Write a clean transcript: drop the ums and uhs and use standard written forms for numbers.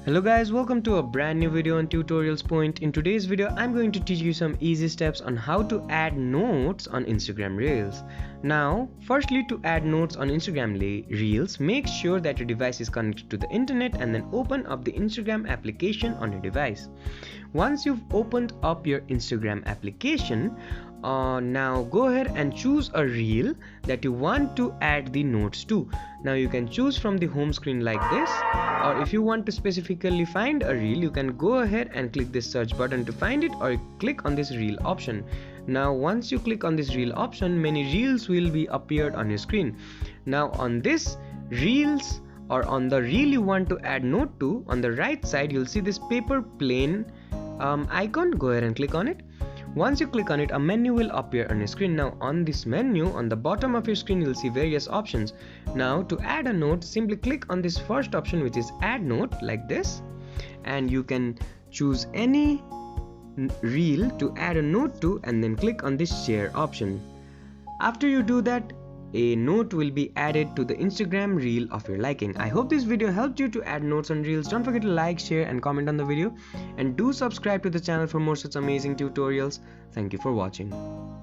Hello guys, welcome to a brand new video on Tutorials Point. In today's video, I'm going to teach you some easy steps on how to add notes on Instagram Reels. Now, firstly, to add notes on Instagram Reels, make sure that your device is connected to the internet and then open up the Instagram application on your device. Once you've opened up your Instagram application, now go ahead and choose a reel that you want to add the notes to. Now you can choose from the home screen like this, or if you want to specifically find a reel, you can go ahead and click this search button to find it, or click on this reel option. Now once you click on this reel option, many reels will be appeared on your screen. Now on this reels or on the reel you want to add note to, on the right side you'll see this paper plane icon. Go ahead and click on it. Once you click on it, a menu will appear on your screen. Now on this menu, on the bottom of your screen, you'll see various options. Now to add a note, simply click on this first option, which is add note, like this, and you can choose any reel to add a note to and then click on this share option. After you do that, a note will be added to the Instagram reel of your liking. I hope this video helped you to add notes on reels. Don't forget to like, share and comment on the video, and do subscribe to the channel for more such amazing tutorials. Thank you for watching.